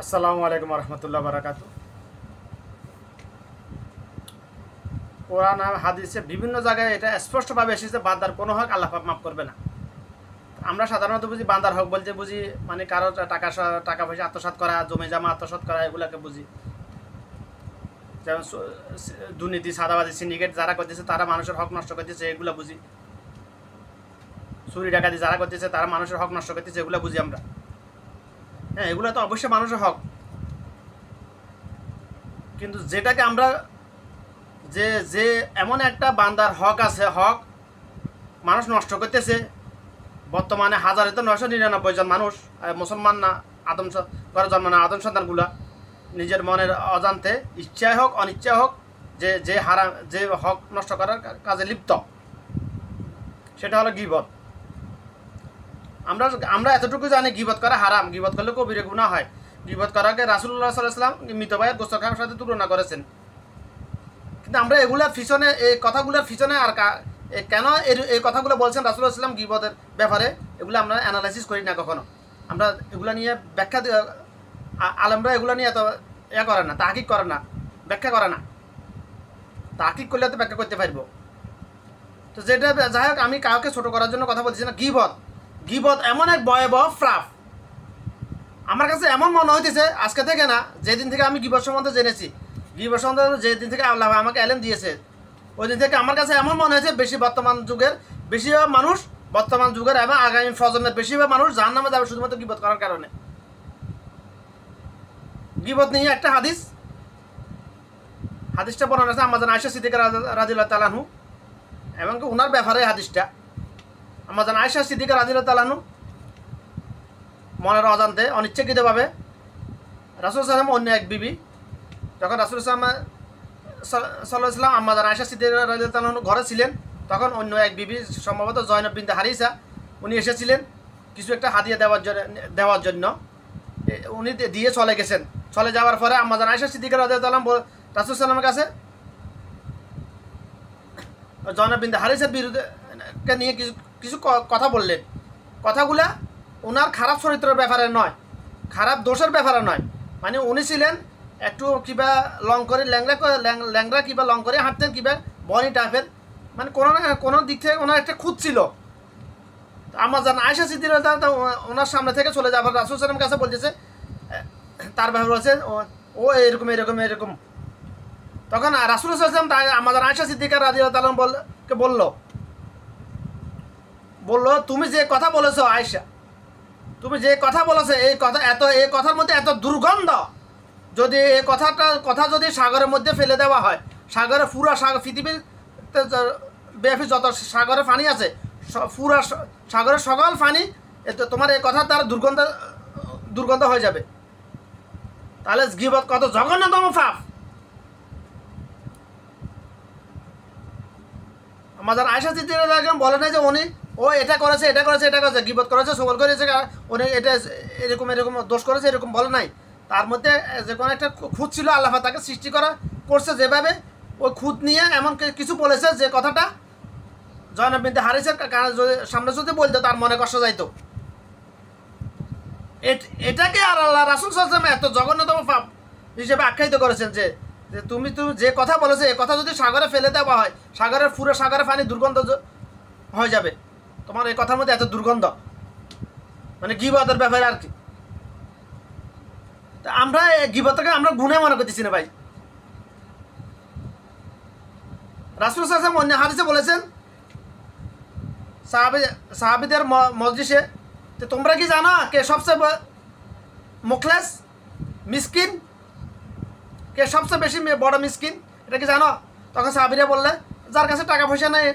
আসসালামু আলাইকুম রহমতুল্লাহ বারাকাতু। কোরআন আর হাদিসে বিভিন্ন জায়গায় এটা স্পষ্টভাবে এসেছে, বান্দার কোনো হক আল্লাহ পাক মাফ করবে না। আমরা সাধারণত বুঝি বান্দার হক বলতে বুঝি মানে কারো টাকা পয়সা আত্মসাৎ করা, জমি জামা আত্মসাৎ করা, এগুলাকে বুঝি। যেমন দুর্নীতি, সাদাবাজি, সিন্ডিকেট যারা করতেছে তারা মানুষের হক নষ্ট করতেছে, এগুলো বুঝি। চুরি ডাকাতি যারা করতেছে তারা মানুষের হক নষ্ট করতেছে, এগুলো বুঝি আমরা। হ্যাঁ, এগুলো তো অবশ্যই মানুষের হক, কিন্তু যেটাকে আমরা যে যে এমন একটা বান্দার হক আছে, হক মানুষ নষ্ট করতেছে। বর্তমানে হাজারে তো 999 জন মানুষ মুসলমান না, আদম ঘরে জন্ম না আদম সন্তানগুলা নিজের মনের অজান্তে, ইচ্ছায় হোক অনিচ্ছায় হোক, যে যে হারাম যে হক নষ্ট করার কাজে লিপ্ত, সেটা হলো গীবত। আমরা আমরা এতটুকু জানি গীবত করা হারাম, গীবত করলে কবিরে গুনাহ হয়। গীবত করাকে রাসূলুল্লাহ সাল্লাল্লাহু আলাইহি ওয়াসাল্লাম মৃত ভাইয়ের গোসল খাওয়ার সাথে তুলনা করেছেন। কিন্তু আমরা এগুলার পিছনে, এই কথাগুলোর পিছনে আর কেন এই কথাগুলো বলছেন রাসূলুল্লাহ সাল্লাল্লাহু আলাইহি ওয়াসাল্লাম গীবতের ব্যাপারে, এগুলো আমরা অ্যানালাইসিস করি না কখনো। আমরা এগুলো নিয়ে ব্যাখ্যা, আলেমরা এগুলো নিয়ে এত করে না, তাহকিক করে না, ব্যাখ্যা করে না। তাহকিক করলে তো ব্যাখ্যা করতে পারবো। তো যেটা যাই হোক, আমি কাউকে ছোট করার জন্য কথা বলছি না। গীবত গীবত এমন এক ভয়াবহ পাপ, আমার কাছে এমন মনে হইতেছে আজকে থেকে না, যেদিন থেকে আমি গীবত সম্বন্ধে জেনেছি, গীবত সম্বন্ধে যেদিন থেকে আল্লাহ আমাকে এলেম দিয়েছে, ওই দিন থেকে আমার কাছে এমন মনে হয়েছে বর্তমান যুগের এবং আগামী প্রজন্মের বেশিরভাগ মানুষ জাহান্নামে যাবে শুধুমাত্র গীবত করার কারণে। গীবত নিয়ে একটা হাদিসটা বর্ণনা আছে আম্মা জান আয়েশা সিদ্দিকা রাদিয়াল্লাহু তাআলা আনহু, এবং ওনার ব্যাপারে হাদিসটা। আম্মা জান আয়েশা সিদ্দিকা রাদিয়াল্লাহু তাআলা আনহু মনের অজান্তে অনিচ্ছাকৃতভাবে রাসূল সাল্লাল্লাহু আলাইহি ওয়াসাল্লাম অন্য এক বিবি, যখন রাসূল সাল্লাল্লাহু আলাইহি ওয়াসাল্লাম আম্মা জান আয়েশা সিদ্দিকা রাদিয়াল্লাহু তাআলা আনহু ঘরে ছিলেন, তখন অন্য এক বিবি, সম্ভবত জয়নব বিনতে হারিসা, উনি এসেছিলেন কিছু একটা হাদিয়া দেওয়ার জন্য। উনি দিয়ে চলে গেছেন। চলে যাওয়ার পরে আম্মা জান আয়েশা সিদ্দিকা রাদিয়াল্লাহু তাআলা রাসূল সাল্লাল্লাহু আলাইহি ওয়াসাল্লামের কাছে জয়নব বিনতে হারিসার বিরুদ্ধে নিয়ে কিছু কথা বললেন। কথাগুলা ওনার খারাপ চরিত্রের ব্যাপারে নয়, খারাপ দোষের ব্যাপারে নয়, মানে উনি ছিলেন একটু কিবা লং করে ল্যাংরা কিবা লং করে হাঁটতেন, কিবা বনি টাইপের, মানে কোনো না কোনো দিক থেকে ওনার একটা খুঁত ছিল। আম্মা জান আয়েশা সিদ্দিকা ওনার সামনে থেকে চলে যাবার রাসূল সাল্লাল্লাহু আলাইহি ওয়াসাল্লামের কাছে বলতেছে, তার ব্যাপারে বলছে ও এরকম এরকম এরকম। তখন রাসূল সাল্লাল্লাহু আলাইহি ওয়াসাল্লাম আমাদের আয়েশা সিদ্দিকা রাদিয়াল্লাহু তাআলা কে বলল তুমি যে কথা বলেছো আয়েশা, তুমি যে কথা বলেছো, এই কথার মধ্যে এত দুর্গন্ধ, যদি এই কথা যদি সাগরের মধ্যে ফেলে দেওয়া হয়, সাগরে পুরা পৃথিবীর ব্যাপী যত সাগরে পানি আছে, পুরা সাগরের সকল পানি তোমার এই কথা তার দুর্গন্ধ হয়ে যাবে। তাহলে গীবত কত জঘন্যতম পাপ। আমাদের আয়েশা সিদ্দিকা বলে না যে ও এটা করেছে গীবত করেছে, সবল করেছে, উনি এটা এরকম দোষ করেছে, এরকম বলে নাই। তার মধ্যে যে কোনো একটা খুঁত ছিল, আল্লাহ তাকে সৃষ্টি করছে যেভাবে, ওই খুঁত নিয়ে এমন কিছু বলেছে যে কথাটা জয়নব বিনতে হারিসের সামনে যদি বলতো তার মনে কষ্ট যাইতো। এটাকে আর আল্লাহ রাসূল সাল্লাল্লাহু আলাইহি ওয়াসাল্লাম এত জঘন্যতম পাপ হিসেবে আখ্যায়িত করেছেন যে তুমি যে কথা বলেছো, এই কথা যদি সাগরে ফেলে দেওয়া হয়, সাগরের পানি দুর্গন্ধ হয়ে যাবে। তোমার এই কথার মধ্যে এত দুর্গন্ধ, মানে গীবতের ব্যাপারে আর কি। আমরা গীবতকে আমরা গুনাহ মনে করতেছি না ভাই। রাসূল সাল্লাল্লাহু আলাইহি ওয়াসাল্লাম অন্য হাদিসে বলেছেন সাহাবীদের মজলিসে, তো তোমরা কি জানো কে সবচেয়ে মুখলেস মিসকিন, কে সবচেয়ে বেশি বড় মিসকিন, এটা কি জানো? তখন সাহাবীরা বললে যার কাছে টাকা পয়সা নেই,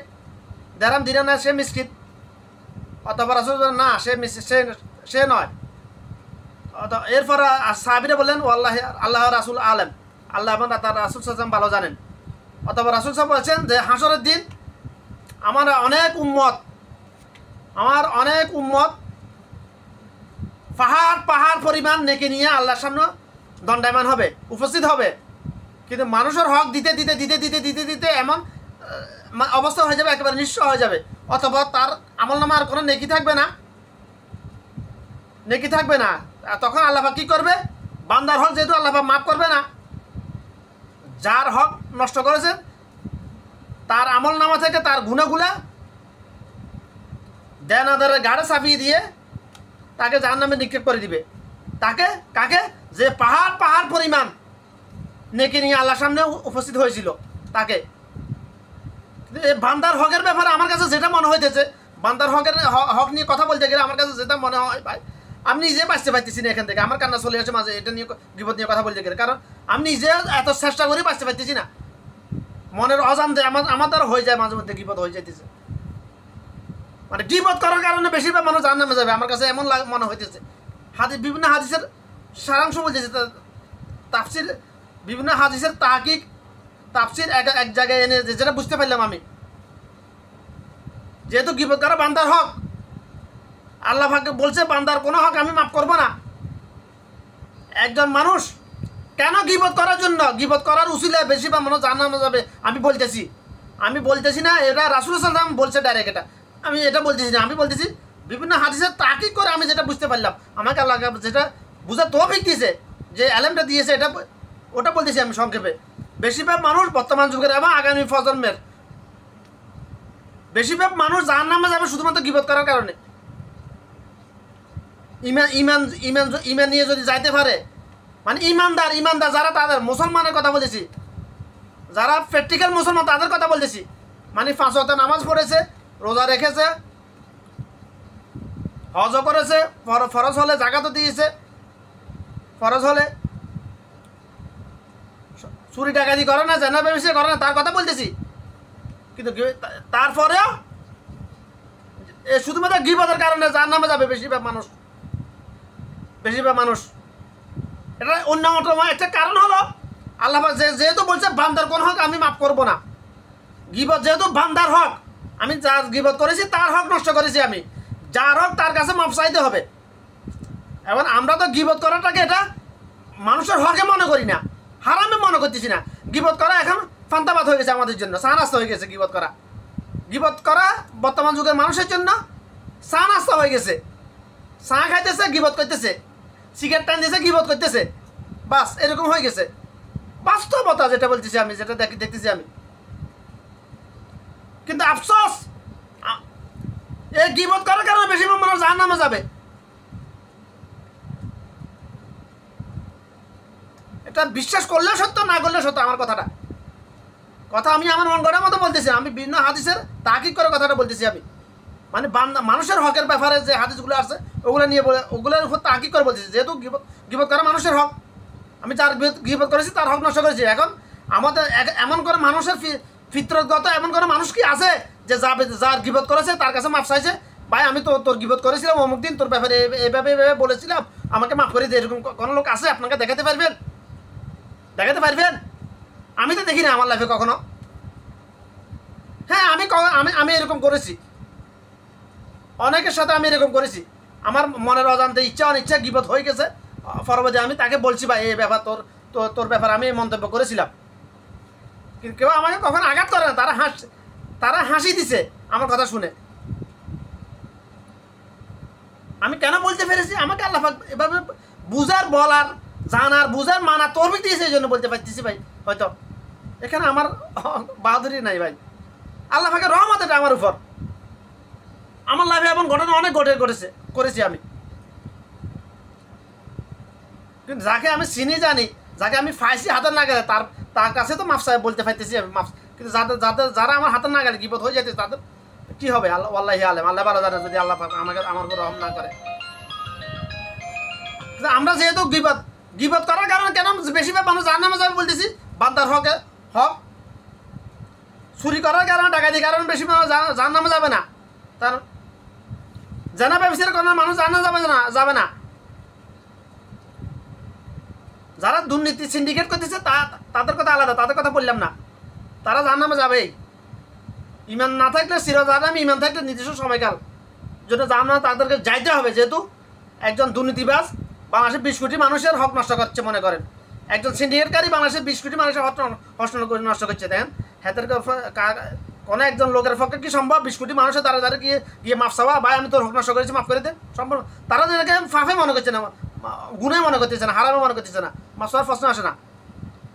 দেরাম দিনে না, সে মিসকিন। অথবা রাসূল না, সে নয়। এরপর সাহাবীরা বললেন ওয়াল্লাহি আল্লাহ রাসূল আলেম, আল্লাহ এবং তার রাসূল সাল্লাল্লাহু আলাইহি ওয়াসাল্লাম ভালো জানেন। অথবা রাসূল সাহেব বলেছেন যে হাসরের দিন আমার অনেক উম্মত পাহাড় পরিমাণ নেকি নিয়ে আল্লাহর সামনে দণ্ডায়মান হবে, উপস্থিত হবে, কিন্তু মানুষের হক দিতে দিতে দিতে দিতে দিতে দিতে এমন অবস্থা হয়ে যাবে, একেবারে নিঃস্ব হয়ে যাবে। অথবা তার আমলনামা আর কোনো নেকি থাকবে না। তখন আল্লাহ পাক কি করবে? বান্দার হক যেহেতু আল্লাহ পাক মাফ করবে না, যার হক নষ্ট করেছে তার আমল নামা থেকে তার গুনাহগুলা দেনাদারের গাড়ে চাপিয়ে দিয়ে তাকে জাহান্নামে নিক্ষেপ করে দিবে। তাকে কাকে? যে পাহাড় পাহাড় পরিমাণ নেকি নিয়ে আল্লাহর সামনে উপস্থিত হয়েছিল তাকে। এই বান্দার হকের ব্যাপারে আমার কাছে যেটা মনে হইতেছে, বান্দার হক নিয়ে কথা বলতে গেলে আমার কাছে যেটা মনে হয় ভাই, আমি নিজে বাঁচতে পারতেছি না এখান থেকে। আমার কান্না চলে আসে মাঝে এটা নিয়ে, গীবত নিয়ে কথা বলতে গেলে, কারণ আমি নিজে এত চেষ্টা করি বাঁচতে পারতেছি না। মনের অজান্তে আমার দ্বারা হয়ে যায়, মাঝে মধ্যে গীবত হয়ে যাইতেছে। মানে গীবত করার কারণে বেশিরভাগ মানুষ জাহান্নামে যাবে আমার কাছে এমন মনে হইতেছে। বিভিন্ন হাদিসের সারাংশ বলতেছে, তাফসির, বিভিন্ন হাদিসের তাহকিক তাফসির এক জায়গায় এনে যেটা বুঝতে পারলাম আমি, যেহেতু গীবত করা বান্দার হক, আল্লাহ পাক বলছে বান্দার কোনো হক আমি মাফ করব না। একজন মানুষ কেন গীবত করার জন্য, গীবত করার উসিলায় বেশিরভাগ মানুষ জাহান্নামে যাবে আমি বলতেছি না, এটা রাসূল সাল্লাল্লাহু আলাইহি ওয়াসাল্লাম বলছে ডাইরেক্ট, আমি এটা বলতেছি না। আমি বলতেছি বিভিন্ন হাদিসের তাহকিক করে আমি যেটা বুঝতে পারলাম, আমাকে আল্লাহ যেটা বুঝার তৌফিক দিয়েছে, যে এলেমটা দিয়েছে, ওটা বলতেছি আমি সংক্ষেপে। বেশিরভাগ মানুষ বর্তমান যুগের এবং আগামী প্রজন্মের বেশিরভাগ মানুষ জাহান্নামে যাবে শুধুমাত্র গীবত করার কারণে। ইমান নিয়ে যদি যাইতে পারে, মানে ইমানদার যারা, তাদের মুসলমানের কথা বলতেছি, যারা প্র্যাকটিক্যাল মুসলমান তাদের কথা বলতেছি, মানে 5 ওয়াক্ত নামাজ পড়েছে, রোজা রেখেছে, হজ করেছে, ফরজ হলে যাকাতও দিয়েছে, ফরজ হলে চুরি ডাকাতি করে না, জেনা ব্যবসা করে না, তার কথা বলতেছি। কিন্তু তারপরেও শুধুমাত্র গীবতের কারণে জাহান্নামে যাবে বেশিরভাগ মানুষ। এটা অন্যতম একটা কারণ হলো আল্লাহ যেহেতু বলছে বান্দার কোন হক আমি মাফ করব না। গীবত যেহেতু বান্দার হক, আমি যার গীবত করেছি তার হক নষ্ট করেছি, আমি যার হক তার কাছে মাফ চাইতে হবে। এখন আমরা তো গীবত করাটাকে এটা মানুষের হকে মনে করি না, হারামে মনে করতেছি না। গীবত করা এখন ফান্তাবাদ হয়ে গেছে আমাদের জন্য, চা নাস্তা হয়ে গেছে। গীবত করা বর্তমান যুগের মানুষের জন্য চা নাস্তা হয়ে গেছে। চা খাইতেছে, গীবত করতেছে, সিগারেট টান দিয়েছে, গীবত করতেছে, বাস এরকম হয়ে গেছে। বাস্তবতা যেটা বলতেছি আমি, যেটা দেখতেছি আমি। কিন্তু আফসোস, এই গীবত করার কারণে বেশিরভাগ মানুষ জাহান্নামে যাবে। এটা বিশ্বাস করলেও সত্য, না করলেও সত্য আমার কথা আমি আমার মন গড়ার মতো বলতেছি। আমি বিভিন্ন হাদিসের তাহকিক করে কথাটা বলতেছি আমি, মানে মানুষের হকের ব্যাপারে যে হাদিসগুলো আছে ওগুলো নিয়ে ওগুলোর উপর তাহকিক করে বলতেছি। যেহেতু গীবত করা মানুষের হক, আমি যার গীবত করেছি তার হক নষ্ট করেছি। এখন আমাদের এমন করে মানুষের ফিতরতগত এমন কোনো মানুষ কি আছে যে যার গীবত করেছে তার কাছে মাফ চাইছে, ভাই আমি তো তোর গীবত করেছিলাম অমুক দিন, তোর ব্যাপারে এভাবে বলেছিলাম, আমাকে মাফ করে দিয়ে, এরকম কোনো লোক আছে? আপনাকে দেখাতে পারবেন? আমি তো দেখি না আমার লাইফে কখনো। হ্যাঁ, আমি এরকম করেছি, অনেকের সাথে আমি এরকম করেছি। আমার মনের অজান্তে ইচ্ছা অনিচ্ছা গীবত হয়ে গেছে, পরবর্তী আমি তাকে বলছি ভাই এই ব্যাপার তোর ব্যাপার আমি মন্তব্য করেছিলাম। কিন্তু কেউ আমাকে কখনো আঘাত করে না, তারা হাসি দিছে আমার কথা শুনে। আমি কেন বলতে পেরেছি? আমাকে আল্লাহ পাক এভাবে বুঝার, বলার, জানার, বুঝার, মানার তৌফিক দিয়েছে, এই জন্য বলতে পারতেছি ভাই। হয়তো এখানে আমার বাহাদুরি নাই ভাই, আল্লাহ পাকের রহমত এটা আমার উপর। আমার লাইফে এমন ঘটনা অনেক করেছি আমি। কিন্তু যাকে আমি চিনি জানি, যাকে আমি ফাইসি হাতের না গেলে তার কাছে তো মাফ সাহেব বলতে পারতেছি আমি মাফ। কিন্তু যারা আমার হাতের না গেলে গীবত হয়ে যেতে, তাদের কি হবে? আল্লাহি আলেম, আল্লাহ ভালো জানে, যদি আল্লাহ আমার উপর রহম না করে। আমরা যেহেতু গীবত করার কারণে কেন বেশিরভাগ মানুষ জাহান্নামে যাবে বলতেছি, বান্দার হক চুরি করার কারণে, ডাকাতির কারণে বেশি মানুষ জাহান্নামে যাবে না। তার জানা ব্যবসার কোনো মানুষ জাহান্নামে যাবে না। যারা দুর্নীতি সিন্ডিকেট করতেছে তাদের কথা আলাদা, তাদের কথা বললাম না, তারা জাহান্নামে যাবেই। ইমান না থাকলে চিরজাহান্নামী, ইমান থাকলে নির্দিষ্ট সময়কাল যেটা জাহান্নামে তাদেরকে যাইতে হবে। যেহেতু একজন দুর্নীতিবাজ বাংলাদেশের 20 কোটি মানুষের হক নষ্ট করছে, মনে করেন একজন সিন্ডিকেটকারী বাংলাদেশের 20 কোটি মানুষের হক নষ্ট করছে। দেখেন হাতের কোনো একজন লোকের পক্ষে কি সম্ভব 20 কোটি মানুষের তারা গিয়ে মাফ চাওয়া, ভাই আমি তোর হক নষ্ট করেছি মাফ করে দে? সম্ভব? তারা যেটাকে ফাফে মনে করছে না, গুনাহ মনে করতেছে না, হারামে মনে করতেছে না, মাছ ধরার প্রশ্ন আসে না।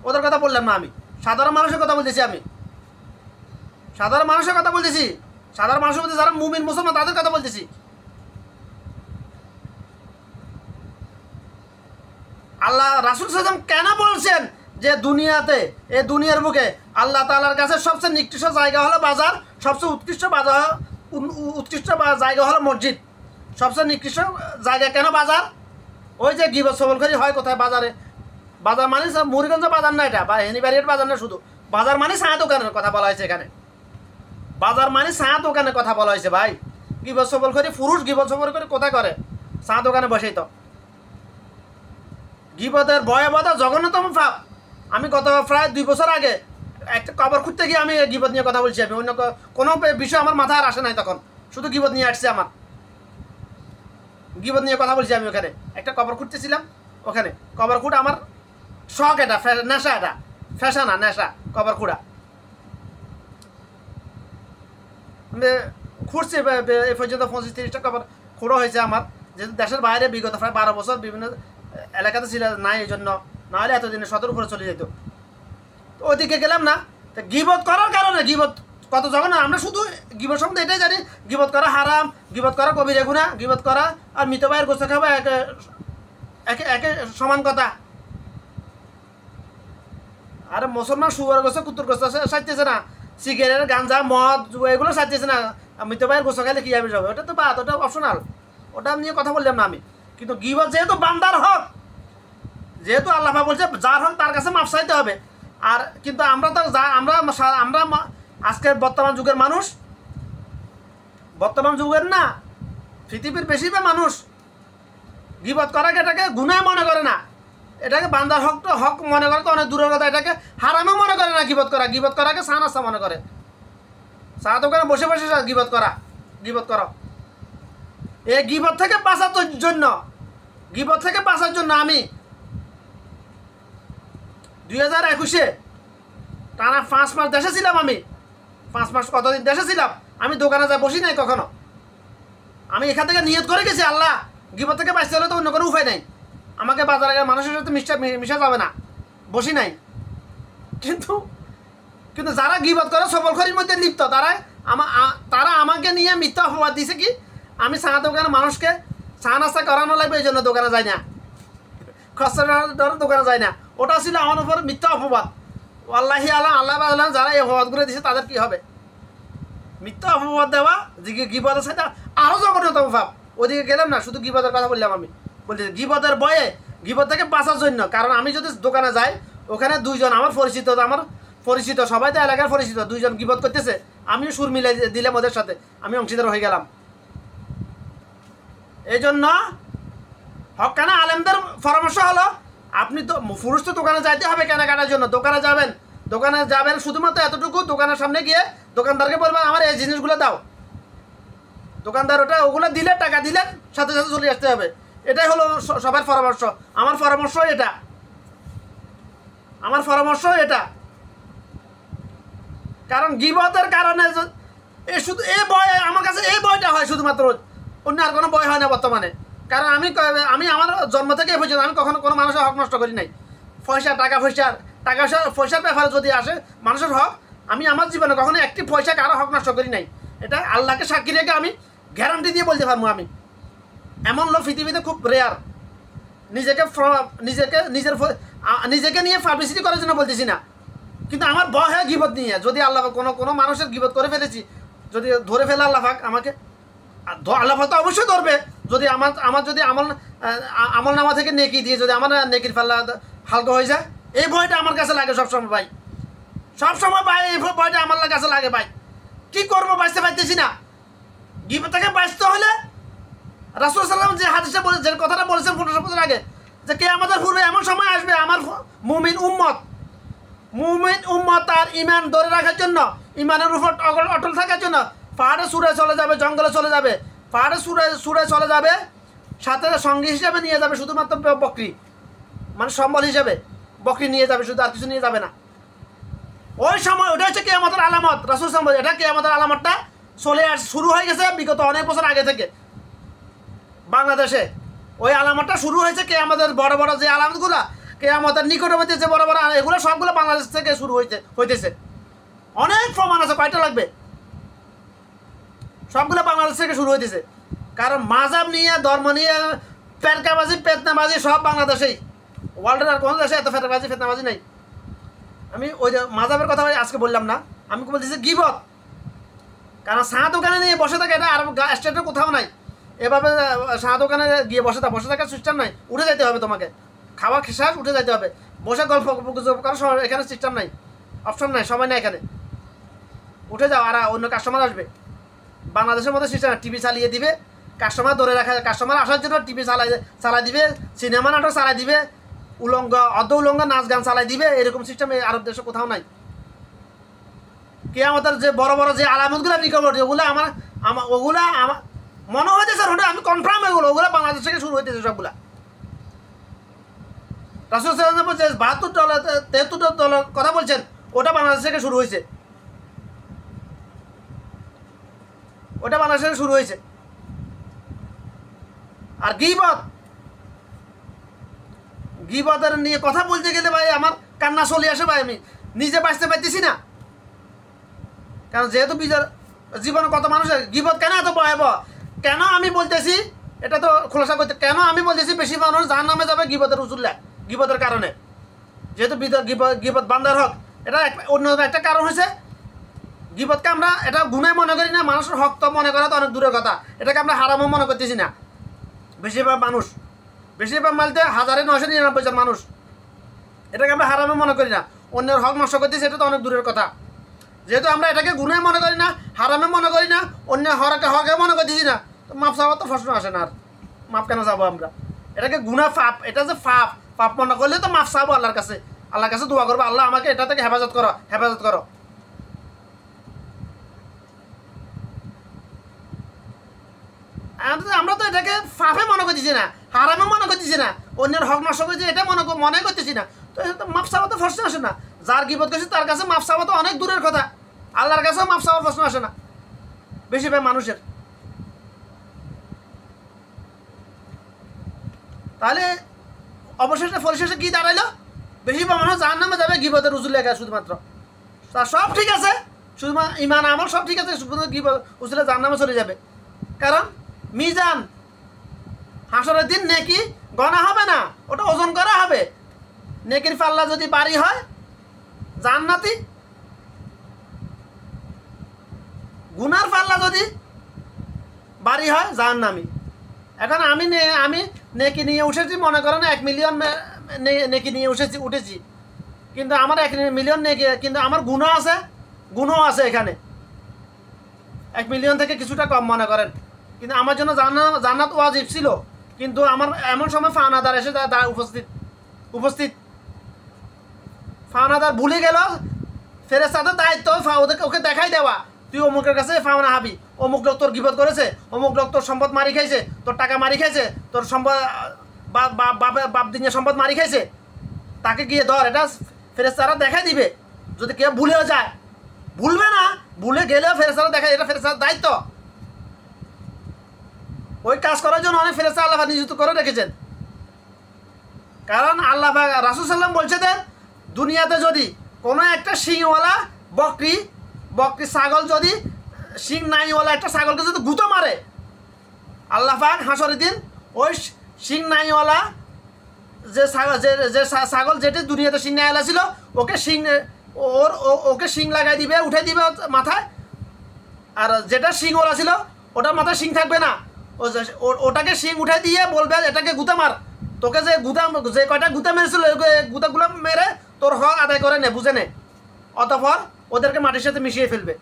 ওদের কথা বললাম না, আমি সাধারণ মানুষের কথা বলতেছি। আমি সাধারণ মানুষের কথা বলতেছি, সাধারণ মানুষের মধ্যে যারা মুমিন মুসলমান তাদের কথা বলতেছি। আল্লাহ রাসূল সাল্লাল্লাহু আলাইহি ওয়াসাল্লাম কেন বলছেন যে দুনিয়াতে, এই দুনিয়ার বুকে আল্লাহ তাআলার কাছে সবচেয়ে নিকৃষ্ট জায়গা হলো বাজার, সবচেয়ে উৎকৃষ্ট জায়গা হলো মসজিদ। সবচেয়ে নিকৃষ্ট জায়গা কেন বাজার? ওই যে গীবত সবলকারী হয় কোথায়? বাজারে। বাজার মানে মুড়িগঞ্জ বাজার না, এটা বা হেনিবাড়ির বাজার না, শুধু বাজার মানে চা দোকানের কথা বলা হয়েছে এখানে। বাজার মানে চা দোকানের কথা বলা হয়েছে ভাই। গীবত সবলকারী পুরুষ গীবত সবলকারী কোথায় করে? চা দোকানে বসেই তো। গীবতের ভয়াবহতা জঘন্যতম পাপ। আমি গত প্রায় 2 বছর আগে একটা কবর খুঁজতে গিয়ে আমি গীবত নিয়ে কথা বলছি। আমি অন্য কোনো বিষয় আমার মাথায় আর আসে নাই তখন, শুধু গীবত নিয়ে আসছে। আমার গীবত নিয়ে কথা বলছি আমি। ওখানে একটা কবর খুঁজতেছিলাম, ওখানে কবর খুঁড়া আমার শখ, এটা নেশা, এটা ফ্যাশা না, নেশা কবর খুঁড়া। খুঁড়ছি এই পর্যন্ত 25-30টা কবর খুঁড়ো হয়েছে আমার। যেহেতু দেশের বাইরে বিগত প্রায় 12 বছর বিভিন্ন এলাকাতে ছিল নাই, এই জন্য না হলে এতদিনে 17 উপরে চলে যেত। তো ওইদিকে গেলাম না। তো গীবত করার কারণে, গীবত কত যখন আমরা শুধু গীবত সম্বন্ধে এটাই জানি, গীবত করা হারাম, গীবত করা কবিরা গুনাহ, গীবত করা আর মৃত ভাইয়ের গোস্ত খাওয়া একে সমান কথা। আরে মুসলমান শুয়ার গোস্ত, কুত্তুর গোস্ত সাজতেছে না, সিগারেট, গাঞ্জা, মদ এগুলো সাজতেছে না। মৃত ভাইয়ের গোস্ত খাইলে কি যাবে যাবে? ওটা তো বাদ, ওটা অপশনাল, ওটা নিয়ে কথা বললাম না আমি। কিন্তু গীবত যেহেতু বান্দার হক, যেহেতু আল্লাহ বলছে যার হক তার কাছে মাফ চাইতে হবে। আর কিন্তু আমরা তো আমরা আজকের বর্তমান যুগের মানুষ, বর্তমান যুগের না, পৃথিবীর বেশিরভাগ মানুষ গীবত করাকে এটাকে গুনাহ মনে করে না, এটাকে বান্দার হক মনে করে। তো অনেক দূরের কথা, এটাকে হারামে মনে করে না। গীবত করাকে সানাস্তা মনে করে। চা দোকানে বসে বসে গীবত করো। এই গীবত থেকে বাঁচার জন্য আমি 2021-এ টানা 5 মাস দেশে ছিলাম। আমি 5 মাস কতদিন দেশে ছিলাম, আমি দোকানে যাই বসি নাই কখনো। আমি এখান থেকে নিয়ত করে গেছি, আল্লাহ গীবত থেকে বাঁচতে হলে তো অন্য কোনো উপায় নাই, আমাকে বাজারে মানুষের সাথে মিশা যাবে না, বসি নাই। কিন্তু যারা গীবত করে সবলখড়ির মধ্যে লিপ্ত, তারা আমাকে নিয়ে মিথ্যা অপবাদ দিছে কি আমি চা দোকানে মানুষকে চা নাস্তা করানো লাগবে, এই জন্য দোকানে যাই না, খরচা দোকানে যাই না। ওটা ছিল আমার উপর মিথ্যা অপবাদ। আল্লাহি আল্লাহ যারা এই অপবাদগুলো দিছে তাদের কি হবে? মিথ্যা অপবাদ দেওয়া, গীবতের সাথে আরও জঘন্যতম পাপ। ওদিকে গেলাম না, শুধু গীবতের কথা বললাম। আমি বলছি গীবতের ভয়ে, গীবত থেকে বাঁচার জন্য। কারণ আমি যদি দোকানে যাই, ওখানে 2 জন আমার পরিচিত সবাই তো এলাকার পরিচিত, 2 জন গীবত করতেছে, আমিও সুর মিলাই দিলাম ওদের সাথে, আমি অংশীদার হয়ে গেলাম। এই জন্য হক্কানা আলেমদের পরামর্শ হলো, আপনি তো পুরুষ তো দোকানে যাইতে হবে কেনাকাটার জন্য। দোকানে যাবেন শুধুমাত্র এতটুকু, দোকানের সামনে গিয়ে দোকানদারকে বলবেন আমার এই জিনিসগুলো দাও। দোকানদার ওগুলো দিলে, টাকা দিলেন, সাথে সাথে চলে আসতে হবে। এটাই হলো সবার পরামর্শ। আমার পরামর্শ এটা। কারণ গীবতের কারণে শুধু এই ভয়, আমার কাছে এই ভয়টা হয় শুধুমাত্র, অন্য আর কোনো ভয় হয় না বর্তমানে। কারণ আমি আমার জন্ম থেকে এই পর্যন্ত আমি কখনো কোনো মানুষের হক নষ্ট করি নাই। পয়সার ব্যাপারে যদি আসে মানুষের হক, আমি আমার জীবনে কখনো একটি পয়সা কারো হক নষ্ট করি নাই। এটা আল্লাহকে সাক্ষী রেখে আমি গ্যারান্টি দিয়ে বলতে পারবো। আমি এমন লোক পৃথিবীতে খুব রেয়ার। নিজেকে নিয়ে পাবলিসিটি করার জন্য বলতেছি না, কিন্তু আমার ভয় হয় গীবত নিয়ে। যদি আল্লাহ কোনো মানুষের গীবত করে ফেলেছি, যদি ধরে ফেলে আল্লাহ পাক আমাকে, আল্লাহ পাক তো অবশ্যই ধরবে। যদি আমার যদি আমল নামা থেকে নেকি দিয়ে যদি আমার নেকির পাল্লা হালকা হয়ে যায়, এই ভয়টা আমার কাছে লাগে সবসময় ভাই। এই ভয়টা আমার কাছে লাগে ভাই। কি করবো, বাঁচতে পারতেছি না। গীবত থেকে বাঁচতে হলে রাসূল সাল্লাল্লাহু আলাইহি ওয়াসাল্লাম যে হাদিসে যে কথাটা বলেছেন 1500 বছর আগে, যে কিয়ামতের পূর্বে এমন সময় আসবে, আমার মুমিন উম্মত তার ঈমান ধরে রাখার জন্য, ঈমানের উপর অটল থাকার জন্য পাহাড়ে সুরে চলে যাবে, জঙ্গলে চলে যাবে, পাহাড়ে সুরে চলে যাবে, সাথে সঙ্গী হিসেবে নিয়ে যাবে শুধুমাত্র বকরি, মানে সম্বল হিসেবে বকরি নিয়ে যাবে, শুধু আর কিছু নিয়ে যাবে না। ওই সময় ওটা হচ্ছে কিয়ামতের আলামত। রাসূল সাল্লাল্লাহু আলাইহি ওয়াসাল্লাম এটা কিয়ামতের আলামতটা শুরু হয়ে গেছে বিগত অনেক বছর আগে থেকে বাংলাদেশে। ওই আলামতটা শুরু হয়েছে কে আমাদের বড় বড় যে আলামতগুলো, কে আমাদের নিকটবর্তী যে বড় বড় এগুলো সবগুলো বাংলাদেশ থেকে শুরু হইতেছে। অনেক প্রমাণ আছে, কয়টা লাগবে, সবগুলো বাংলাদেশ থেকে শুরু হইতেছে। কারণ মাজাব নিয়ে, ধর্ম নিয়ে ফেরকাবাজি, ফেতনাবাজি সব বাংলাদেশেই। ওয়ার্ল্ডের আর কোনো দেশে এত ফেতনাবাজি নেই। আমি ওই যে মাজাবের কথা আজকে বললাম না, আমি বলতেছি গিবত। কারণ চা দোকানে নিয়ে বসে থাকে, এটা আর স্টেটে কোথাও নাই। এভাবে চা দোকানে গিয়ে বসে থাকার সিস্টেম নাই, উঠে যেতে হবে তোমাকে, খাওয়া শেষ উঠে যেতে হবে, বসে গল্প গুজব করার এখানে সিস্টেম নাই, অপশন নাই, সময় নেই এখানে, উঠে যাও আর অন্য কাস্টমার আসবে। বাংলাদেশের মধ্যে সিস্টেম টিভি চালিয়ে দিবে, কাস্টমার ধরে রাখা, কাস্টমার আসার জন্য টিভি চালাই দিবে, সিনেমা নাটক চালাই দিবে, অর্ধ উলঙ্গ নাচ গান চালাই দিবে, এরকম সিস্টেম আরব দেশে কোথাও নাই। কিয়ামতের যে বড় বড় যে আলামতগুলো নিকটবর্তী, ওগুলো ওগুলা আমার মনে হইতেছে, আমি কনফার্ম ওগুলো বাংলাদেশ থেকে শুরু হইতেছে সবগুলা। রাসূল সাল্লাল্লাহু আলাইহি ওয়াসাল্লাম 72 ডলার কথা বলছেন, ওটা বাংলাদেশ থেকে শুরু হয়েছে, ওটা বাংলাদেশ থেকে শুরু হয়েছে। আর গীবতের নিয়ে কথা বলতে গেলে ভাই আমার কান্না চলে আসে ভাই, আমি নিজে বাঁচতে পারতেছি না। কারণ যেহেতু জীবনে কত মানুষের গীবত কেন এত ভয়াবহ, কেন আমি বলতেছি এটা তো খোলাসা করতে, কেন আমি বলতেছি বেশি মানুষ জাহান্নামে যাবে গীবতের উজুল্লা, গীবতের কারণে। যেহেতু গীবত বান্দার হক, এটা অন্য একটা কারণ হয়েছে। গীবতকে আমরা এটা গুনাহ মনে করি না, মানুষের হক তো মনে করা তো অনেক দূরের কথা, এটাকে আমরা হারামও মনে করতেছি না। বেশিরভাগ মালতে 1999 জন মানুষ, এটাকে আমরা হারামও মনে করি না, অন্যের হক নষ্ট করতেছি, এটা তো অনেক দূরের কথা। যেহেতু আমরা এটাকে গুনাহ মনে করি না, হারামে মনে করি না, অন্য হকে মনে করতেছি না, তো মাপ চাওয়ার তো প্রশ্ন আসে না। আর মাপ কেন যাবো আমরা? এটাকে গুনাহ পাপ, এটা যে পাপ মনে করলে তো মাপ চাবো আল্লাহর কাছে দোয়া করবো, আল্লাহ আমাকে এটা থেকে হেফাজত করো। আমরা তো এটাকে পাপে মনে করতেছি না, হারামে মনে করতেছি না, অন্যের হক নষ্ট করছি এটা মনে করতেছি না, তো এটা মাপ চাওয়া তো প্রশ্ন আসে না। যার গীবত করছে তার কাছে মাপ চাওয়া তো অনেক দূরের কথা, আল্লাহর কাছেও মাপ চাওয়ার প্রশ্ন আসে না বেশিরভাগ মানুষের। তাহলে পরিশেষে কি দাঁড়াইলো? বেশিরভাগ মানুষ জাহান্নামে যাবে গীবতের উজুল লেখা শুধুমাত্র। তার সব ঠিক আছে, শুধুমাত্র ঈমান আমল সব ঠিক আছে, শুধুমাত্র গীবত উজুলে জাহান্নামে চলে যাবে। কারণ মিজান হাসরের দিন নেকি গণা হবে না, ওটা ওজন করা হবে। নেকির পাল্লা যদি বাড়ি হয় জান্নাতি, গুনার পাল্লা যদি বাড়ি হয় জাহান্নামী। এখন আমি নেকি নিয়ে উঠেছি, মনে করেন 1 মিলিয়ন নেকি নিয়ে উঠেছি, কিন্তু আমার 1 মিলিয়ন নেকি, কিন্তু আমার গুণও আছে এখানে 1 মিলিয়ন থেকে কিছুটা কম মনে করেন। কিন্তু আমার জন্য জান্নাত ওয়াজিব ছিল, কিন্তু আমার এমন সময় ফাওনাদার এসে উপস্থিত ফাওনাদার ভুলে গেল, ফেরেশতাদের দায়িত্ব ওকে দেখাই দেওয়া, তুই অমুকের কাছে ফাওনা হাবি, অমুক লোক তোর গীবত করেছে, অমুক লোক তোর সম্পদ মারি খাইছে, তোর টাকা মারি খাইছে, তোর সম্পদ বাপ দিনে সম্পদ মারি খাইছে, তাকে গিয়ে ধর। এটা ফেরেশতারা দেখাই দিবে। যদি কেউ ভুলেও যায়, ভুলবে না, ভুলে গেলেও ফেরেশতারা দেখায়, এটা ফেরেশতার দায়িত্ব। ওই কাজ করার জন্য অনেক ফেরেশতা আল্লাহ নিযুক্ত করে রেখেছেন। কারণ আল্লাহ রাসূল সাল্লাম বলছে যে দুনিয়াতে যদি কোনো একটা শিংওয়ালা বকরি ছাগল, যদি শিং নাইওয়ালা একটা ছাগলকে যদি গুঁতো মারে, আল্লাহ পাক হাসরের দিন ওই শিং নাইওয়ালা যে ছাগল যেটি দুনিয়াতে শিং নাইওয়ালা ছিল, ওকে শিং লাগাই দিবে, উঠে দিবে মাথায়। আর যেটা শিংওয়ালা ছিল ওটার মাথায় শিং থাকবে না, ওটাকে শিং উঠে দিয়ে বলবে এটাকে গুঁতা মার, তোকে যে কয়টা গুঁতা মেরেছিল গুঁতাগুলো মেরে তোর হক আদায় করে নে, বুঝে নে, অতঃপর ওদেরকে মাটির সাথে মিশিয়ে ফেলবে।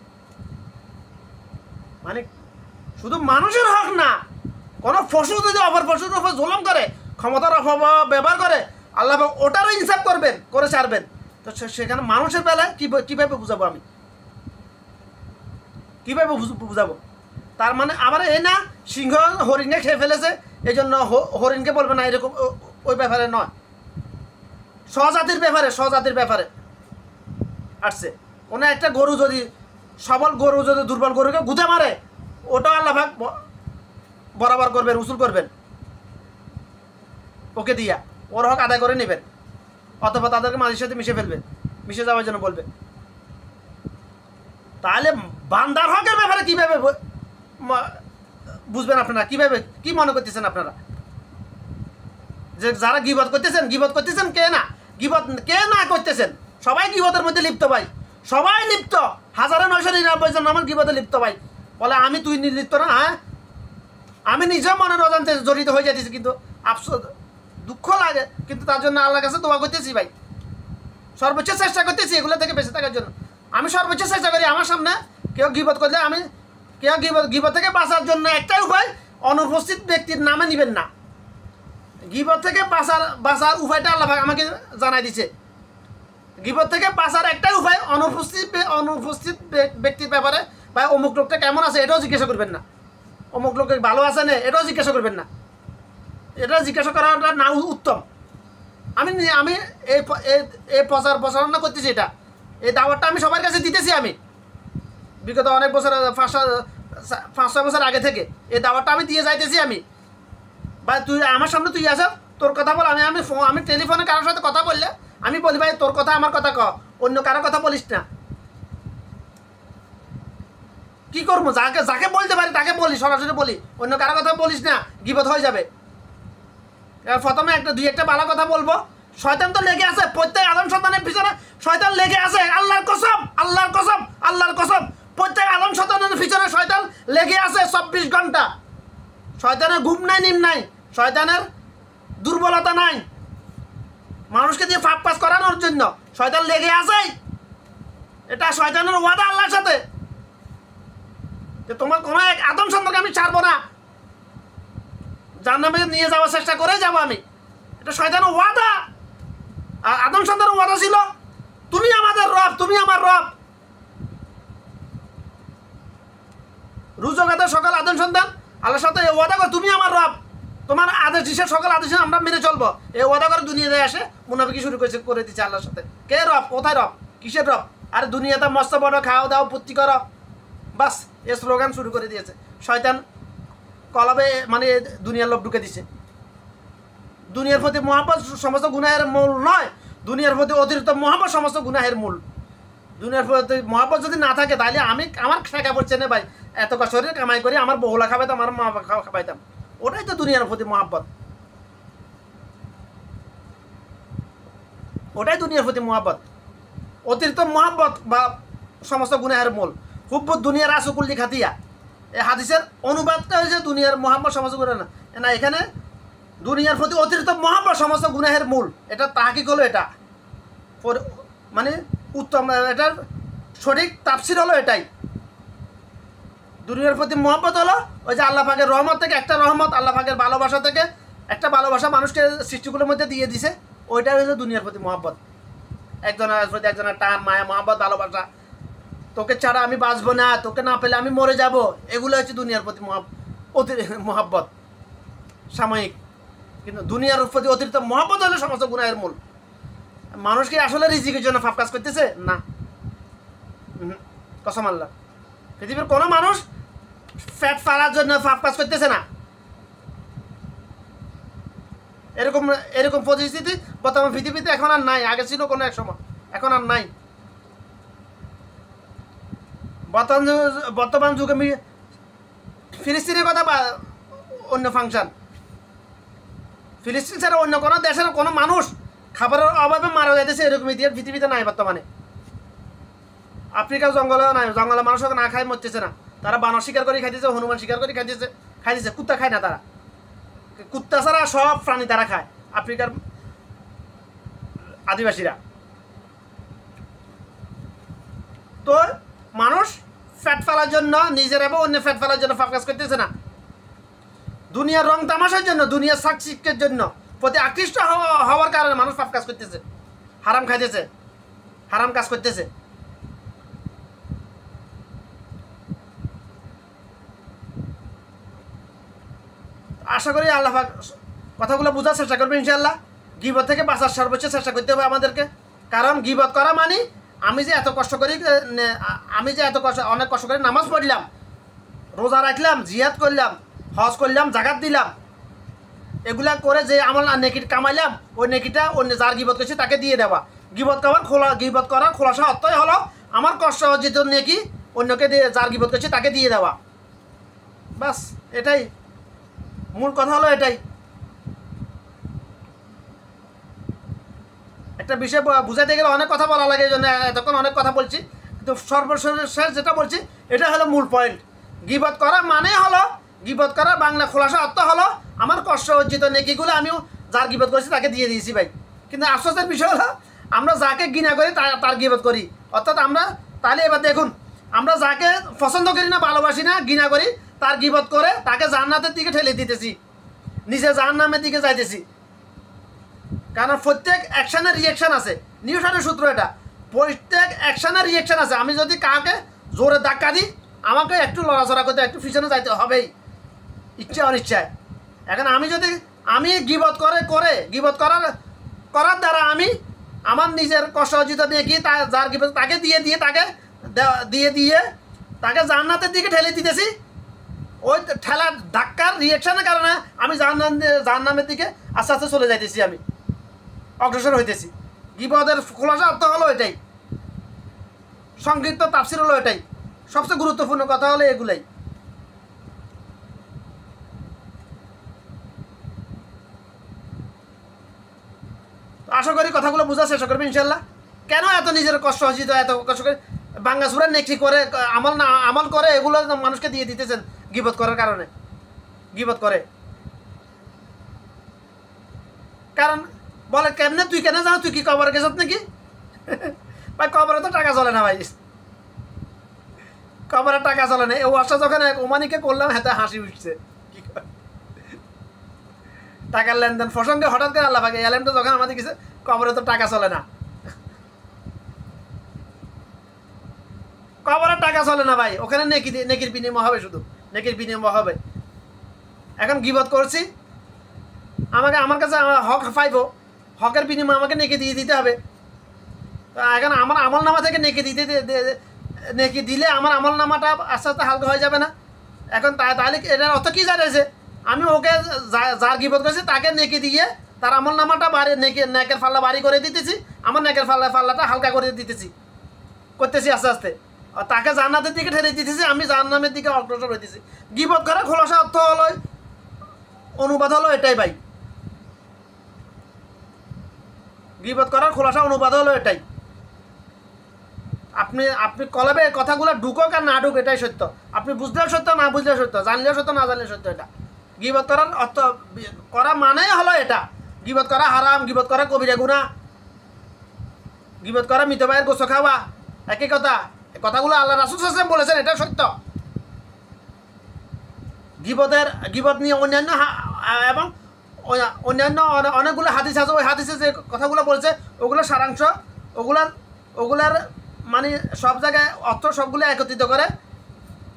মানে শুধু মানুষের হক না, কোনো পশু যদি অপর পশুর উপর জুলুম করে, ক্ষমতার ব্যবহার করে, আল্লাহ ওটারও ইনসাফ করে ছাড়বেন। তো সেখানে মানুষের বেলায় কীভাবে বুঝাবো আমি, কীভাবে বুঝাবো? তার মানে আবার এই না সিংহ হরিণকে খেয়ে ফেলেছে এই জন্য হরিণকে বলবে না, এরকম ওই ব্যাপারে নয়, স্বজাতির ব্যাপারে আসছে। কোনো একটা গরু যদি সবল গরু যদি দুর্বল গরুকে গুঁতে মারে, ওটাও আল্লাহ ভাগ বরাবর করবেন, উসুল করবেন। ওকে দিয়া ওর হক আদায় করে নেবেন, অথবা তাদেরকে মাঝির সাথে মিশে যাওয়ার জন্য বলবেন। তাহলে বান্দার হকের ব্যাপারে কীভাবে বুঝবেন আপনারা? কীভাবে কি মনে করতেছেন আপনারা যে যারা গীবত করতেছেন কে না করতেছেন? সবাই গীবতের মধ্যে লিপ্ত ভাই, সবাই লিপ্ত। 1999 জন আমার গীবতে লিপ্ত ভাই। বলে আমি তুই নির্লিপ্ত না? হ্যাঁ, আমি নিজেও মনের অজান্তে জড়িত হয়ে যাইতেছি, কিন্তু আফসোস দুঃখ লাগে, কিন্তু তার জন্য আল্লাহর কাছে দোয়া করতেছি ভাই, সর্বোচ্চ চেষ্টা করতেছি এগুলো থেকে বেঁচে থাকার জন্য। আমি সর্বোচ্চ চেষ্টা করি, আমার সামনে কেউ গীবত করলে গীবত থেকে বাঁচার জন্য একটাই উপায়, অনুপস্থিত ব্যক্তির নামে নেবেন না। গীবত থেকে বাঁচার উপায়টা আল্লাহ আমাকে জানাই দিছে। গীবত থেকে বাঁচার একটাই উপায়, অনুপস্থিত ব্যক্তির ব্যাপারে বা অমুক লোকটা কেমন আছে এটাও জিজ্ঞাসা করবেন না, অমুক লোক ভালো আছে না এটাও জিজ্ঞাসা করবেন না। এটা জিজ্ঞাসা করাটা না উত্তম। আমি এই প্রচারণা করতেছি, এই দাওয়াতটা আমি সবার কাছে দিতেছি। আমি বিগত অনেক বছর 5-6 বছর আগে থেকে এই দাওয়াতটা আমি দিয়ে যাইতেছি। আমি ভাই তুই আমার সামনে তুই আসা, তোর কথা বল। আমি টেলিফোনে কারোর সাথে কথা বললে আমি বলি ভাই তোর কথা আমার কথা অন্য কারো কথা বলিস না। কি করবো? যাকে বলতে পারি তাকে বলি, সরাসরি বলি, অন্য কারো কথা বলিস না, গীবত হয়ে যাবে। প্রথমে দুই একটা ভালো কথা বলবো। শয়তান তো লেগে আছে, প্রত্যেক আদম সন্তানের পিছনে শয়তান লেগে আছে। আল্লাহর কসম প্রত্যেক আদম সন্তানের পিছনে শয়তান লেগে আছে 24 ঘন্টা। শয়তানের ঘুম নাই, নিম নাই, শয়তানের দুর্বলতা নাই। মানুষকে দিয়ে ফাঁক পাস করানোর জন্য শয়তান লেগে আছে। এটা শয়তানের ওয়াদা আল্লাহর সাথে, যে তোমার কোনো এক আদম সন্তানকে আমি ছাড়বো না, জান্নাতে নিয়ে যাওয়ার চেষ্টা করে যাবো আমি। এটা শয়তানের ওয়াদা। আর আদম সন্তানের ওয়াদা ছিল তুমি আমাদের রব, তুমি আমার রব। রুজগাতের সকল আদম সন্তান আল্লাহর সাথে এই ওয়াদা করে তুমি আমার রব, তোমার আদেশ দিশের সকল আদেশে আমরা মেনে চলবো। এই ওয়াদা করে দুনিয়াতে আসে মুনাফিকি শুরু করে দিচ্ছে আল্লাহর সাথে। কে রব? কোথায় রব? কিসের রব? আর দুনিয়াতে মস্ত বড় খাওয়া দাও পুত্তি করো, বাস এই স্লোগান শুরু করে দিয়েছে শয়তান। কলবে মানে দুনিয়ার লোক ঢুকে দিছে। দুনিয়ার প্রতি মহাব্বত সমস্ত গুনাহের মূল নয়, দুনিয়ার প্রতি অতিরিক্ত মহাব্বত সমস্ত গুনাহের মূল। দুনিয়ার প্রতি মহাব্বত যদি না থাকে তাহলে আমার ঠেকা পড়ছে না ভাই, এত কষ্ট করে কামাই করে আমার বহুলা খাবাইতাম, আমার মা খাবাইতাম। ওটাই তো দুনিয়ার প্রতি মহাব্বত, ওটাই দুনিয়ার প্রতি মহাব্বত। অতিরিক্ত মহাব্বত বা সমস্ত গুনাহের মূল। হুব্বুদ দুনিয়ার আসুকুল্লি খাতিয়া, এই হাদিসের অনুবাদটা হয়েছে দুনিয়ার মহাব্বত সমস্ত গুনাহ না। এখানে দুনিয়ার প্রতি অতিরিক্ত মহাব্বত সমস্ত গুনাহের মূল। এটা তাহকিক হলো, এটা মানে উত্তম, এটার সঠিক তাফসীর হলো এটাই। দুনিয়ার প্রতি মহব্বত হলো ওই যে আল্লাহ পাকের রহমত থেকে একটা রহমত, আল্লাহ পাকের ভালোবাসা থেকে একটা ভালোবাসা মানুষকে সৃষ্টিগুলোর মধ্যে দিয়ে দিছে, ওইটাই হলো দুনিয়ার প্রতি মহব্বত। একজনের প্রতি একজনের টান, মায়া, মহব্বত, ভালোবাসা। তোকে ছাড়া আমি বাঁচবো না, তোকে না পেলে আমি মরে যাব, এগুলো হচ্ছে দুনিয়ার প্রতি মহব্বত সাময়িক। কিন্তু দুনিয়ার প্রতি অতিরিক্ত মহব্বত হলে সমস্ত গুনাহের মূল। মানুষ কি আসলে রিজিকের জন্য ফাপ কাজ করতেছে? না, কসম আল্লাহ। পৃথিবীর কোনো মানুষ ফ্যাট ফালার জন্য ফাপ কাজ করতেছে না। এরকম পরিস্থিতি বর্তমান পৃথিবীতে এখন আর নাই। আগে ছিল কোনো এক সময়, এখন আর নাই। বর্তমান যুগে ফিলিস্তিনের কথা বা অন্য ফাংশন, ফিলিস্তিন ছাড়া অন্য কোনো দেশের কোনো মানুষ খাবারের অভাবে মারা যাইতেছে এরকম ইতিহাস পৃথিবীতে নাই বর্তমানে। আফ্রিকার জঙ্গলেও নাই, জঙ্গলে মানুষ না খায় মরতেছে না। তারা বানর শিকার করে খাইতেছে, হনুমান শিকার করে খাইতেছে। কুত্তা খায় না তারা, কুত্তা ছাড়া সব প্রাণী তারা খায় আফ্রিকার আদিবাসীরা। তো মানুষ ফ্যাট ফেলার জন্য, নিজের এবং অন্য ফ্যাট ফেলার জন্য ফোকাস করতেছে না। দুনিয়ার রং তামাশার জন্য, দুনিয়ার সাকসিকের জন্য প্রতি আকৃষ্ট হওয়ার কারণে মানুষ পাপ কাজ করতেছে, হারাম খাইতেছে, হারাম কাজ করতেছে। আশা করি আল্লাহ পাক কথাগুলো বোঝার চেষ্টা করবে ইনশাআল্লাহ। গীবত থেকে বাঁচার সর্বোচ্চ চেষ্টা করতে হবে আমাদেরকে। কারণ গীবত করা মানে আমি যে এত কষ্ট করি, অনেক কষ্ট করে নামাজ পড়লাম, রোজা রাখলাম, জিহাদ করলাম, হজ করলাম, জাকাত দিলাম, এগুলা করে যে আমল নেকি কামাইলাম ওই নেকিটা অন্য যার গিবত করছি তাকে দিয়ে দেওয়া। গিবত করার খোলাসা অর্থই হলো আমার কষ্ট অর্জিত নেকি অন্যকে দিয়ে, যার গিবত করছি তাকে দিয়ে দেওয়া। বাস এটাই মূল কথা, হলো এটাই। একটা বিষয় বুঝাতে গেলে অনেক কথা বলা লাগে, এই জন্য এতক্ষণ অনেক কথা বলছি, কিন্তু সর্বশেষ যেটা বলছি এটা হলো মূল পয়েন্ট। গিবত করা মানে হলো, গিবত করার বাংলা খোলাসা অর্থ হলো আমার কষ্ট অর্জিত নেকিগুলো আমিও যার গিবত করছি তাকে দিয়ে দিয়েছি ভাই। কিন্তু আফসোসের বিষয় হলো আমরা যাকে ঘৃণা করি তার গিবত করি। অর্থাৎ আমরা তাহলে এবার দেখুন, আমরা যাকে পছন্দ করি না, ভালোবাসি না, ঘৃণা করি, তার গিবত করে তাকে জান্নাতের দিকে ঠেলে দিতেছি, নিজে জাহান্নামের দিকে যাইতেছি। কারণ প্রত্যেক অ্যাকশানের রিয়েকশান আছে, নিউটনের সূত্র এটা, প্রত্যেক অ্যাকশানের রিয়েকশান আছে। আমি যদি কাউকে জোরে ধাক্কা দিই আমাকে একটু লড়াচড়া করতে, একটু পিছনে যাইতে হবেই, ইচ্ছা অনিচ্ছায়। এখন আমি গিবত গিবত করার দ্বারা আমি আমার নিজের কষ্ট অর্জিত নিয়ে কি যার গিবত তাকে দিয়ে তাকে জান্নাতের দিকে ঠেলে দিতেছি। ওই ঠেলার ধাক্কার রিয়েকশানের কারণে আমি জাহান্নামের দিকে আস্তে আস্তে চলে যাইতেছি, আমি অগ্রসর হইতেছি। গিবতের খোলাসা অর্থ হলো এটাই, সংক্ষিপ্ত তাফসীর হলো এটাই, সবচেয়ে গুরুত্বপূর্ণ কথা হলো এগুলাই। আশা করি কথাগুলো বোঝা চেষ্টা করবে ইনশাল্লাহ। কেন এত নিজের কষ্ট অর্জিত, এত কষ্ট করে বাঙ্গাসুরা নেকি করে আমল করে এগুলো মানুষকে দিয়ে দিতেছেন গিবত করার কারণে, গিবত করে। কারণ বলে কেমনে তুই কেন জানো, তুই কি কবরে গেছত নাকি? ভাই কবরে তো টাকা চলে না ভাই, কবরে টাকা চলে না। ও আশা যখন ওমানিকে করলাম হাতে হাসি উঠছে, কি টাকার লেনদেন প্রসঙ্গে হঠাৎ করে আল্লাহ পাকে এলেনটা যখন আমাদের কিছু, কবরে তো টাকা চলে না, কবরে টাকা চলে না ভাই, ওখানে নেকির বিনিময় হবে, শুধু নেকির বিনিময় হবে। এখন গিবত করছি, আমার কাছে হক পাইব, হকের বিনিময়ে আমাকে নেকি দিয়ে দিতে হবে। এখন আমার আমল নামা থেকে নেকি দিলে আমার আমল নামাটা আস্তে আস্তে হালকা হয়ে যাবে না? এখন তাহলে এটার অর্থ কী জানাইছে, আমি ওকে যার গিবত করেছি তাকে নেকি দিয়ে তার আমল নামাটা নেকের ফাল্লা বাড়ি করে দিতেছি, আমার নেকের ফাল্লাটা হালকা করে করতেছি আস্তে আস্তে, তাকে জান্নাতের দিকে ঠেলে দিতেছি, আমি জাহান্নামের দিকে অগ্রসর হইতেছি। গিবত করা খোলাসা অর্থ হলো, অনুবাদ হলো এটাই ভাই, গিবত করার খোলাসা অনুবাদ হলো এটাই। আপনি কলবে কথাগুলো ঢুকুক আর না ঢুক এটাই সত্য, আপনি বুঝলেও সত্য, না বুঝলেও সত্য, জানলেও সত্য, না জানলেও সত্য। এটা গিবত করার অর্থ করা মানে হলো এটা। গিবত করা হারাম, গিবত করা কবিরা গুনাহ, গিবত করা মৃত ভাইয়ের গোস্ত খাওয়া, একই কথা। কথাগুলো আল্লাহ রাসূল সাল্লাল্লাহু আলাইহি ওয়াসাল্লাম বলেছেন, এটা সত্য। গিবত নিয়ে অন্যান্য এবং অন্যান্য অনেকগুলো হাদিস আছে, ওই হাদিসে যে কথাগুলো বলছে ওগুলো সারাংশ, ওগুলার মানে সব জায়গায় অর্থ সবগুলো একত্রিত করে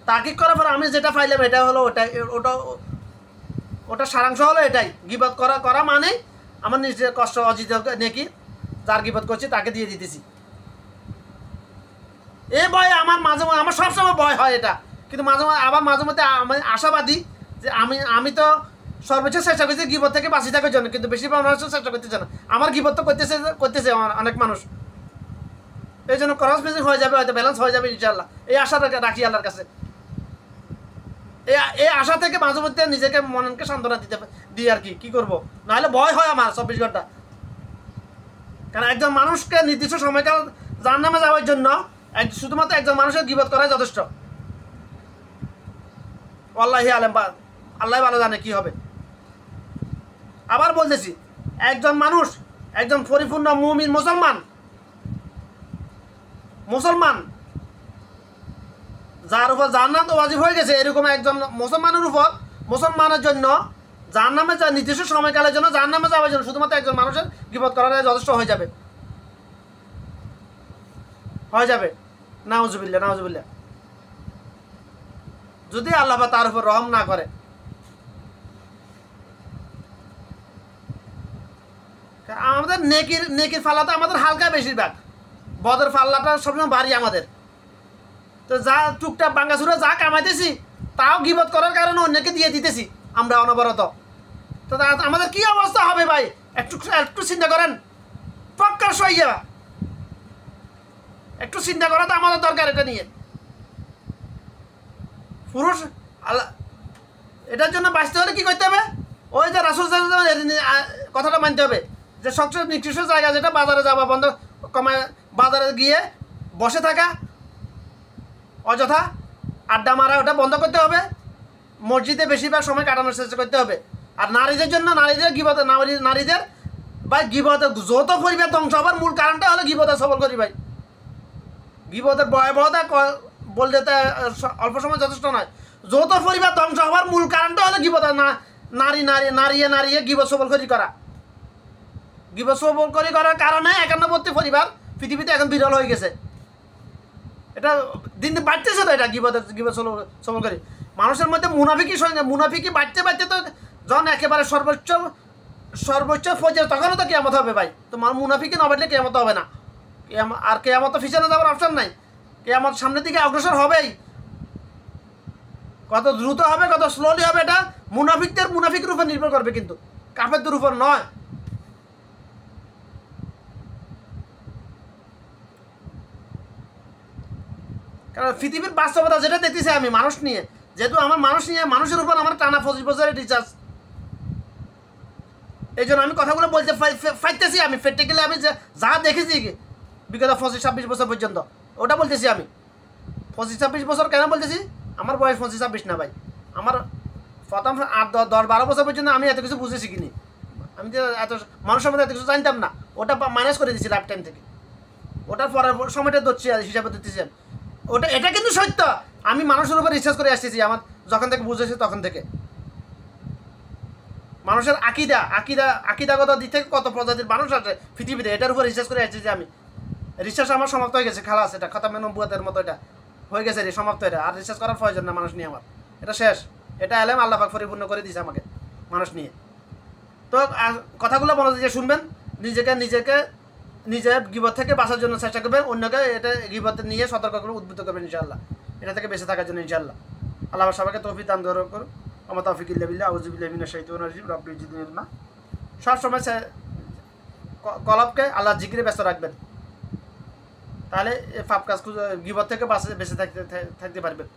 তাকিক করার পর আমি যেটা পাইলাম এটা হলো ওটা সারাংশ হলো এটাই। গিবত করা মানে আমার নিজের কষ্ট অর্জিত নেকি যার গিবত করছি তাকে দিয়ে দিতেছি। এই ভয় আমার সবসময় ভয় হয় এটা, কিন্তু মাঝে মধ্যে আমি আশাবাদী যে আমি তো সর্বোচ্চ চেষ্টা করছি গিবত থেকে বাঁচি থাকার জন্য, কিন্তু বেশিরভাগ মানুষ চেষ্টা করতেছে না। আমার গিবত তো করতেছে অনেক মানুষ, এই জন্য ক্রস ম্যাচিং হয়ে যাবে, হয়তো ব্যালেন্স হয়ে যাবে ইনশাল্লাহ। এই আশা রাখি আল্লাহর কাছে। এই আশা থেকে মাঝে মধ্যে নিজেকে মনকে সান্ত্বনা দিই আর কি করবো, নাহলে ভয় হয় আমার 24 ঘন্টা। কারণ একজন মানুষকে নির্দিষ্ট সময়কাল জাহান্নামে যাওয়ার জন্য শুধুমাত্র একজন মানুষের গিবত করাই যথেষ্ট। আল্লাহি আলেম, আল্লাহ ভালো জানে কি হবে। আবার বলতেছি, একজন পরিপূর্ণ মুমিন মুসলমান যার উপর জান্নাত ওয়াজিব হয়ে গেছে, এরকম একজন মুসলমানের জন্য জাহান্নামে নির্দিষ্ট সময়কালের জন্য জাহান্নামে যাওয়ার জন্য শুধুমাত্র একজন মানুষের গিবত করাটাই যথেষ্ট হয়ে যাবে। নাউজুবিল্লাহ, যদি আল্লাহ তার উপর রহম না করে। আমাদের নেকির ফাল্লাটা আমাদের হালকা, বেশিরভাগ বদের ফাল্লাটা সবসময় ভারী আমাদের। তো যা টুকটাক বাঙ্গাসুরা যা কামাইতেছি তাও গিবত করার কারণে অন্যকে দিয়ে দিতেছি আমরা অনবরত। তো আমাদের কি অবস্থা হবে ভাই, একটু একটু চিন্তা করেন। প্রকাশ হইয়া একটু চিন্তা করা তো আমাদের দরকার এটা নিয়ে। পুরুষ আল্লাহ এটার জন্য বাঁচতে হলে কি করতে হবে, ওই যে রাসূল সাল্লাল্লাহু আলাইহি ওয়াসাল্লাম কথাটা মানতে হবে যে সবচেয়ে নিকৃষ্ট জায়গা যেটা বাজারে যাওয়া বন্ধ, কমায় বাজারে গিয়ে বসে থাকা, অযথা আড্ডা মারা, ওটা বন্ধ করতে হবে। মসজিদে বেশিরভাগ সময় কাটানোর চেষ্টা করতে হবে। আর নারীদের জন্য নারীদের গিবতে, নারীদের ভাই গিবতে যৌথ পরিবার ধ্বংস হবার মূল কারণটা হলো গিবতে সবল করি ভাই। গিবতের ভয়াবহতা বলতে অল্প সময় যথেষ্ট নয়। যৌথ পরিবার ধ্বংস হওয়ার মূল কারণটা হলো গিবত, নারী গিবত সবল করি করা। গিবত সবল করি করার কারণে 91 পরিবার পৃথিবীতে এখন বিরল হয়ে গেছে। এটা দিন দিন বাড়তেছে তো, এটা গিবত সবল করি। মানুষের মধ্যে মুনাফিকি বাড়তে তো যখন একেবারে সর্বোচ্চ পর্যায়ে, তখনও তো কেয়ামত হবে ভাই। তো মুনাফিকি না বাড়লে কেয়ামত হবে না। আর কেয়ামত তো পিছনে যাওয়ার অপশন নাই, কেয়ামত সামনের দিকে অগ্রসর হবেই। কত দ্রুত হবে, কত স্লোলি হবে, এটা মুনাফিকের উপর নির্ভর করবে, কিন্তু কাফেরদের উপর নয়। কারণ পৃথিবীর বাস্তবতা যেটা দেখতেছি আমি মানুষ নিয়ে, যেহেতু আমার মানুষের উপর আমার টানা 25 বছরের রিচার্জ, এই জন্য আমি কথাগুলো বলতে ফাইতেছি। আমি প্র্যাকটিক্যালি আমি যা দেখেছি বিগত 25-26 বছর পর্যন্ত, ওটা বলতেছি আমি। 25-26 বছর কেন বলতেছি, আমার বয়স 25-26 না ভাই। আমার প্রথম 8-10-12 বছর পর্যন্ত আমি এত কিছু বুঝে শিখিনি। আমি যে এত মানুষের মধ্যে এত কিছু জানতাম না, ওটা মাইনাস করে দিয়েছি লাইফ টাইম থেকে। ওটার পরের সময়টা ধরছি হিসাবে দিতেছি আমি। এটা কিন্তু সত্য, আমি মানুষের উপর রিসার্চ করে আসতেছি আমার যখন থেকে বুঝেছি তখন থেকে। মানুষের আকিদাগত দিক থেকে কত প্রজাতির মানুষ আছে পৃথিবীতে, এটার উপর রিসার্চ করে আসছি যে আমি। রিসার্চ আমার সমাপ্ত হয়ে গেছে, খালাস, এটা খতমে নবুয়তের মতো এটা হয়ে গেছে, সমাপ্ত। এটা আর রিসার্চ করার প্রয়োজন না মানুষ নিয়ে আমার, এটা শেষ। এটা এলেম আল্লাহ পাক পরিপূর্ণ করে দিয়েছে আমাকে মানুষ নিয়ে। তো কথাগুলো মনোযোগ দিয়ে শুনবেন, নিজের গিবত থেকে বাঁচার জন্য চেষ্টা করবেন, অন্যকে এটা গিবত নিয়ে সতর্ক করে উদ্বুদ্ধ করবেন ইনশাআল্লাহ, এটা থেকে বেঁচে থাকার জন্য ইনশাআল্লাহ। আল্লাহ সবাইকে তৌফিক দান করুন। আমার তৌফিক ইল্লা বিল্লাহ, আউযু বিল্লাহি মিনাশ শাইতানির রাজিম, রব্বি জিদনি ইলমা। সবসময় কলবকে আল্লাহর জিকিরে ব্যস্ত রাখবেন, তাহলে পাপ কাজ গিবত থেকে বেঁচে থাকতে পারবেন।